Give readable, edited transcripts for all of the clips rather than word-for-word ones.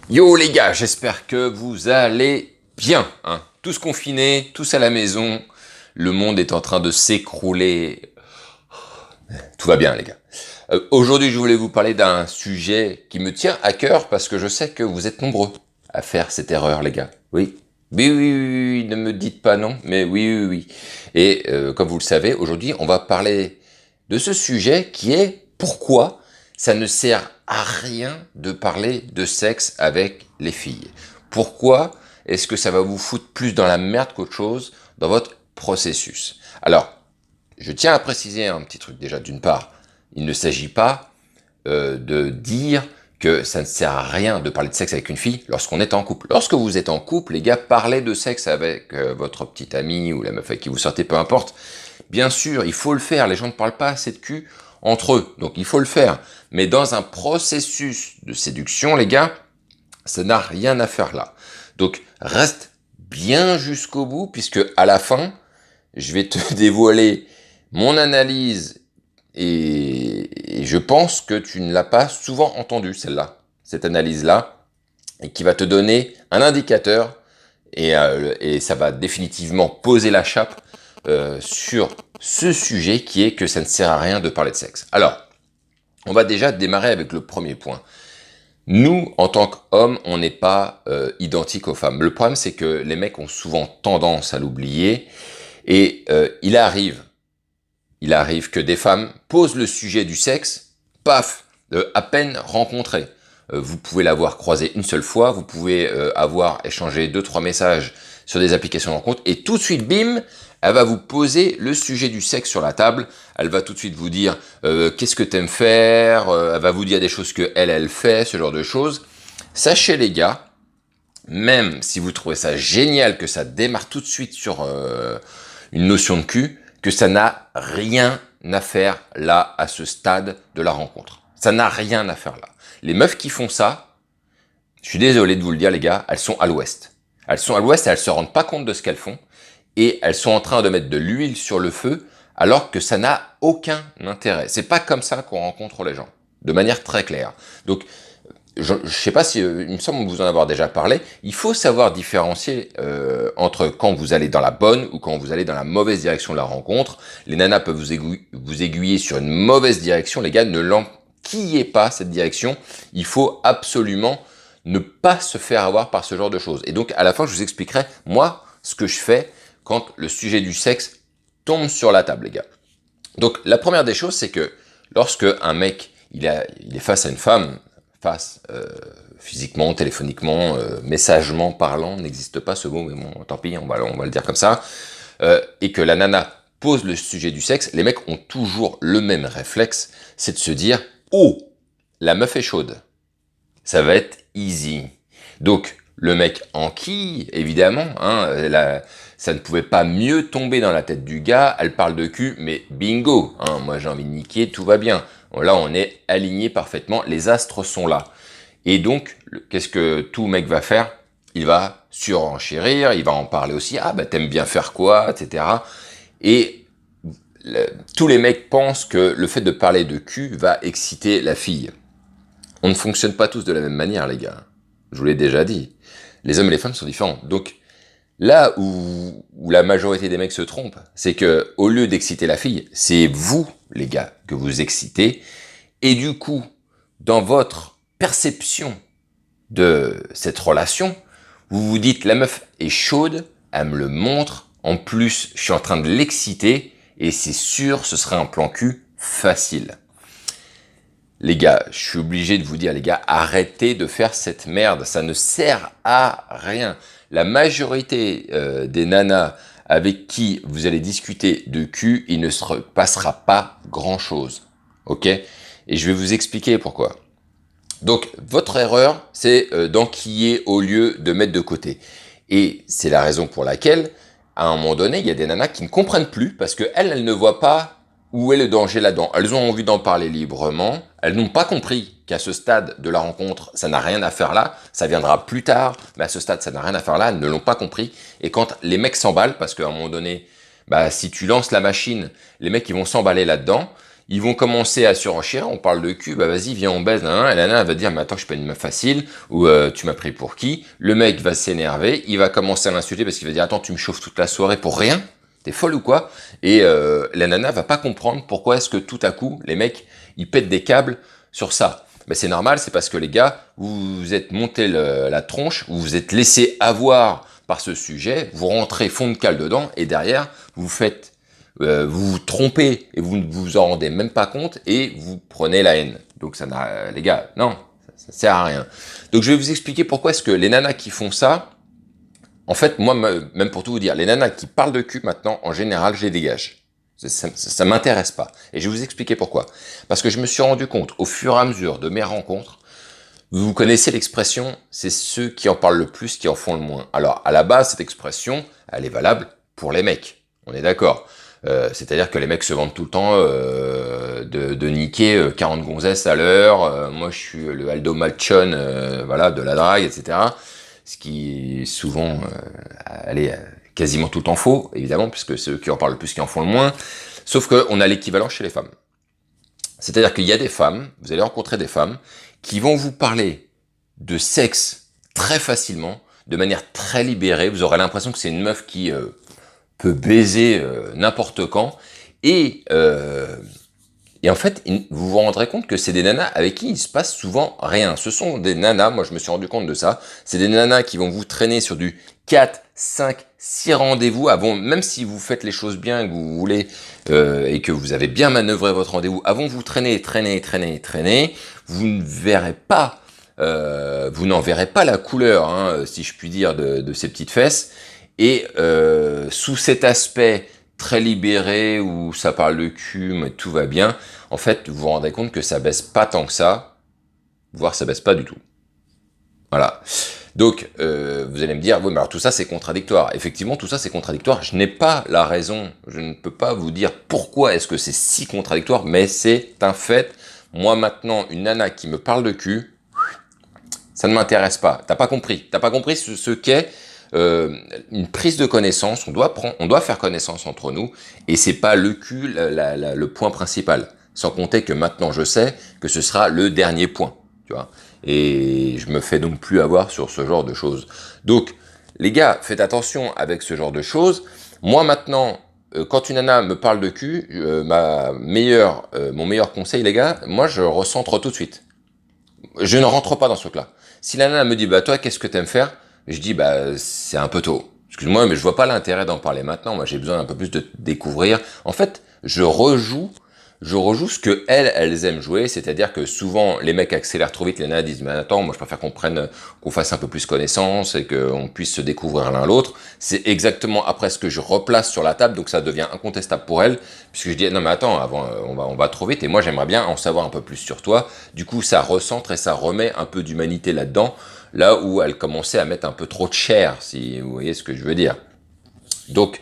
Yo les gars, j'espère que vous allez bien, hein. Tous confinés, tous à la maison, le monde est en train de s'écrouler. Tout va bien les gars. Aujourd'hui je voulais vous parler d'un sujet qui me tient à cœur parce que je sais que vous êtes nombreux à faire cette erreur les gars. Oui. Oui, oui, oui, oui, ne me dites pas non, mais oui, oui, oui. Et comme vous le savez, aujourd'hui on va parler de ce sujet qui est pourquoi ça ne sert à rien de parler de sexe avec les filles. Pourquoi est-ce que ça va vous foutre plus dans la merde qu'autre chose dans votre processus? Alors, je tiens à préciser un petit truc déjà. D'une part, il ne s'agit pas de dire que ça ne sert à rien de parler de sexe avec une fille lorsqu'on est en couple. Lorsque vous êtes en couple, les gars, parlez de sexe avec votre petite amie ou la meuf avec qui vous sortez, peu importe. Bien sûr, il faut le faire. Les gens ne parlent pas assez de cul entre eux, donc il faut le faire. Mais dans un processus de séduction, les gars, ça n'a rien à faire là. Donc reste bien jusqu'au bout, puisque à la fin, je vais te dévoiler mon analyse et je pense que tu ne l'as pas souvent entendue, celle-là, cette analyse-là, et qui va te donner un indicateur et ça va définitivement poser la chape sur ce sujet qui est que ça ne sert à rien de parler de sexe. Alors, on va déjà démarrer avec le premier point. Nous, en tant qu'hommes, on n'est pas identiques aux femmes. Le problème, c'est que les mecs ont souvent tendance à l'oublier et il arrive que des femmes posent le sujet du sexe, paf, à peine rencontré. Vous pouvez l'avoir croisé une seule fois, vous pouvez avoir échangé 2-3 messages sur des applications de rencontre, et tout de suite, bim, elle va vous poser le sujet du sexe sur la table, elle va tout de suite vous dire qu'est-ce que t'aimes faire, elle va vous dire des choses que elle fait, ce genre de choses. Sachez les gars, même si vous trouvez ça génial que ça démarre tout de suite sur une notion de cul, que ça n'a rien à faire là, à ce stade de la rencontre. Ça n'a rien à faire là. Les meufs qui font ça, je suis désolé de vous le dire les gars, elles sont à l'ouest. Elles sont à l'ouest et elles se rendent pas compte de ce qu'elles font. Et elles sont en train de mettre de l'huile sur le feu alors que ça n'a aucun intérêt. C'est pas comme ça qu'on rencontre les gens. De manière très claire. Donc, je ne sais pas si, il me semble vous en avoir déjà parlé, il faut savoir différencier entre quand vous allez dans la bonne ou quand vous allez dans la mauvaise direction de la rencontre. Les nanas peuvent vous aiguiller sur une mauvaise direction, les gars, ne l'enquillez pas cette direction, il faut absolument ne pas se faire avoir par ce genre de choses. Et donc à la fin, je vous expliquerai, moi, ce que je fais quand le sujet du sexe tombe sur la table, les gars. Donc la première des choses, c'est que lorsque un mec, il est face à une femme, face physiquement, téléphoniquement, messagement parlant, n'existe pas ce mot, mais bon, tant pis, on va le dire comme ça, et que la nana pose le sujet du sexe, les mecs ont toujours le même réflexe, c'est de se dire « Oh, la meuf est chaude, ça va être easy ». Donc, le mec enquille, évidemment, hein, ça ne pouvait pas mieux tomber dans la tête du gars, elle parle de cul, mais bingo, hein, moi j'ai envie de niquer, tout va bien. Là, on est aligné parfaitement, les astres sont là. Et donc, qu'est-ce que tout mec va faire? Il va surenchérir, il va en parler aussi, ah bah t'aimes bien faire quoi, etc. Et tous les mecs pensent que le fait de parler de cul va exciter la fille. On ne fonctionne pas tous de la même manière, les gars. Je vous l'ai déjà dit. Les hommes et les femmes sont différents. Donc, là où la majorité des mecs se trompent, c'est que au lieu d'exciter la fille, c'est vous, les gars, que vous excitez. Et du coup, dans votre perception de cette relation, vous vous dites, la meuf est chaude, elle me le montre, en plus, je suis en train de l'exciter, et c'est sûr, ce sera un plan cul facile. Les gars, je suis obligé de vous dire, les gars, arrêtez de faire cette merde, ça ne sert à rien. La majorité des nanas avec qui vous allez discuter de cul, il ne se passera pas grand-chose, ok? Et je vais vous expliquer pourquoi. Donc, votre erreur, c'est d'enquiller au lieu de mettre de côté. Et c'est la raison pour laquelle, à un moment donné, il y a des nanas qui ne comprennent plus parce qu'elles ne voient pas où est le danger là-dedans. Elles ont envie d'en parler librement. Elles n'ont pas compris qu'à ce stade de la rencontre, ça n'a rien à faire là. Ça viendra plus tard, mais à ce stade, ça n'a rien à faire là. Elles ne l'ont pas compris. Et quand les mecs s'emballent, parce qu'à un moment donné, bah, si tu lances la machine, les mecs, ils vont s'emballer là-dedans. ils vont commencer à surenchérir, on parle de cul, bah vas-y, viens, on baise, nan, et la nana va dire, mais attends, je suis pas une meuf facile, ou tu m'as pris pour qui? Le mec va s'énerver, il va commencer à l'insulter parce qu'il va dire, attends, tu me chauffes toute la soirée pour rien? T'es folle ou quoi? Et la nana va pas comprendre pourquoi est-ce que tout à coup, les mecs, ils pètent des câbles sur ça. Mais c'est normal, c'est parce que les gars, vous vous êtes monté la tronche, vous vous êtes laissé avoir par ce sujet, vous rentrez fond de cale dedans, et derrière, vous faites vous vous trompez et vous ne vous en rendez même pas compte et vous prenez la haine. Donc ça n'a, les gars, non, ça sert à rien. Donc je vais vous expliquer pourquoi est-ce que les nanas qui font ça, en fait, moi, même pour tout vous dire, les nanas qui parlent de cul maintenant, en général, je les dégage. Ça m'intéresse pas. Et je vais vous expliquer pourquoi. Parce que je me suis rendu compte, au fur et à mesure de mes rencontres, vous connaissez l'expression, c'est ceux qui en parlent le plus qui en font le moins. Alors, à la base, cette expression, elle est valable pour les mecs. On est d'accord. C'est-à-dire que les mecs se vendent tout le temps de niquer 40 gonzesses à l'heure. Moi, je suis le Aldo Malchon, voilà, de la drague, etc. Ce qui est souvent, allez, quasiment tout le temps faux, évidemment, puisque ceux qui en parlent le plus qui en font le moins. Sauf qu'on a l'équivalent chez les femmes. C'est-à-dire qu'il y a des femmes, vous allez rencontrer des femmes, qui vont vous parler de sexe très facilement, de manière très libérée. Vous aurez l'impression que c'est une meuf qui peut baiser n'importe quand. Et en fait, vous vous rendrez compte que c'est des nanas avec qui il se passe souvent rien. Ce sont des nanas, moi je me suis rendu compte de ça, c'est des nanas qui vont vous traîner sur du 4, 5, 6 rendez-vous avant, même si vous faites les choses bien et que vous voulez, et que vous avez bien manœuvré votre rendez-vous, avant vous traîner, vous ne verrez pas, vous n'en verrez pas la couleur, hein, si je puis dire, de ces petites fesses. Et sous cet aspect très libéré où ça parle de cul, mais tout va bien, en fait, vous vous rendez compte que ça baisse pas tant que ça, voire ça baisse pas du tout. Voilà. Donc, vous allez me dire, oui, mais alors tout ça c'est contradictoire. Effectivement, tout ça c'est contradictoire. Je n'ai pas la raison, je ne peux pas vous dire pourquoi est-ce que c'est si contradictoire, mais c'est un fait. Moi maintenant, une nana qui me parle de cul, ça ne m'intéresse pas. T'as pas compris ce qu'est une prise de connaissance. On doit faire connaissance entre nous, et c'est pas le cul le point principal. Sans compter que maintenant je sais que ce sera le dernier point, tu vois. Et je me fais donc plus avoir sur ce genre de choses. Donc, les gars, faites attention avec ce genre de choses. Moi maintenant, quand une nana me parle de cul, mon meilleur conseil, les gars, moi je recentre tout de suite. Je ne rentre pas dans ce truc-là. Si la nana me dit, bah toi, qu'est-ce que t'aimes faire? Je dis, bah c'est un peu tôt. Excuse-moi, mais je vois pas l'intérêt d'en parler maintenant. Moi, j'ai besoin un peu plus de découvrir. En fait, je rejoue ce que elles aiment jouer. C'est-à-dire que souvent, les mecs accélèrent trop vite. Les nanas disent, mais attends, moi, je préfère qu'on fasse un peu plus connaissance et qu'on puisse se découvrir l'un l'autre. C'est exactement après ce que je replace sur la table. Donc, ça devient incontestable pour elles. Puisque je dis, non, mais attends, avant, on va trop vite. Et moi, j'aimerais bien en savoir un peu plus sur toi. Du coup, ça recentre et ça remet un peu d'humanité là-dedans. Là où elle commençait à mettre un peu trop de chair, si vous voyez ce que je veux dire. Donc,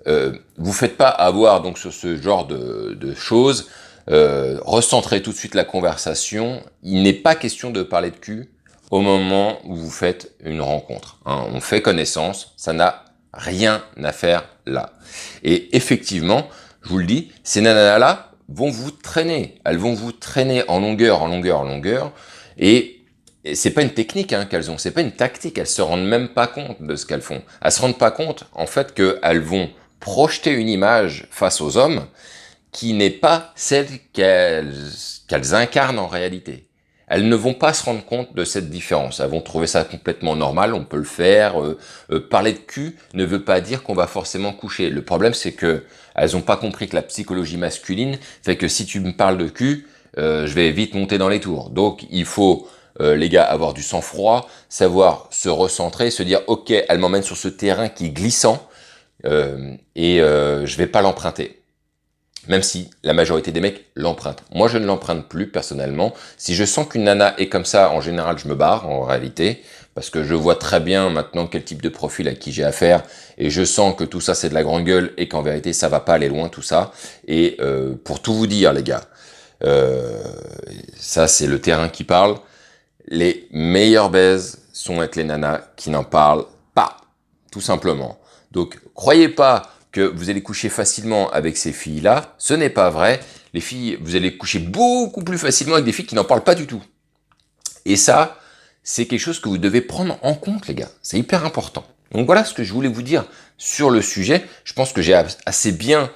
vous faites pas avoir donc sur ce genre de choses, recentrez tout de suite la conversation. Il n'est pas question de parler de cul au moment où vous faites une rencontre. Hein. On fait connaissance, ça n'a rien à faire là. Et effectivement, je vous le dis, ces nanas-là vont vous traîner. Elles vont vous traîner en longueur, et c'est pas une technique hein, qu'elles ont, c'est pas une tactique, elles se rendent même pas compte de ce qu'elles font. Elles se rendent pas compte, en fait, qu'elles vont projeter une image face aux hommes qui n'est pas celle qu'elles incarnent en réalité. Elles ne vont pas se rendre compte de cette différence. Elles vont trouver ça complètement normal, on peut le faire. Parler de cul ne veut pas dire qu'on va forcément coucher. Le problème, c'est que elles ont pas compris que la psychologie masculine fait que si tu me parles de cul, je vais vite monter dans les tours. Donc, il faut les gars, avoir du sang-froid, savoir se recentrer, se dire, ok, elle m'emmène sur ce terrain qui est glissant, je vais pas l'emprunter. Même si la majorité des mecs l'empruntent. Moi, je ne l'emprunte plus, personnellement. Si je sens qu'une nana est comme ça, en général, je me barre, en réalité, parce que je vois très bien maintenant quel type de profil à qui j'ai affaire, et je sens que tout ça, c'est de la grande gueule, et qu'en vérité, ça va pas aller loin, tout ça. Et pour tout vous dire, les gars, ça, c'est le terrain qui parle. Les meilleures baises sont avec les nanas qui n'en parlent pas, tout simplement. Donc, croyez pas que vous allez coucher facilement avec ces filles-là, ce n'est pas vrai. Les filles, vous allez coucher beaucoup plus facilement avec des filles qui n'en parlent pas du tout. Et ça, c'est quelque chose que vous devez prendre en compte, les gars. C'est hyper important. Donc voilà ce que je voulais vous dire sur le sujet. Je pense que j'ai assez bien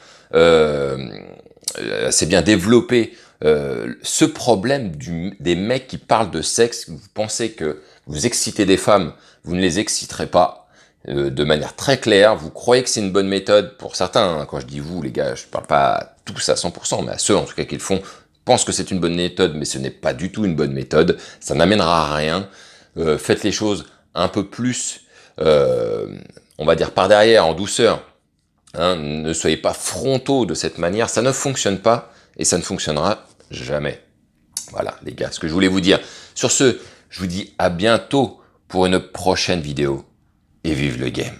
développé ce problème des mecs qui parlent de sexe. Vous pensez que vous excitez des femmes, vous ne les exciterez pas de manière très claire. Vous croyez que c'est une bonne méthode pour certains. Hein, quand je dis vous, les gars, je parle pas à tous à 100%, mais à ceux en tout cas qui le font, pensent que c'est une bonne méthode, mais ce n'est pas du tout une bonne méthode. Ça n'amènera à rien. Faites les choses un peu plus, on va dire par derrière, en douceur. Hein, ne soyez pas frontaux de cette manière. Ça ne fonctionne pas et ça ne fonctionnera jamais. Voilà, les gars, ce que je voulais vous dire. Sur ce, je vous dis à bientôt pour une prochaine vidéo et vive le game.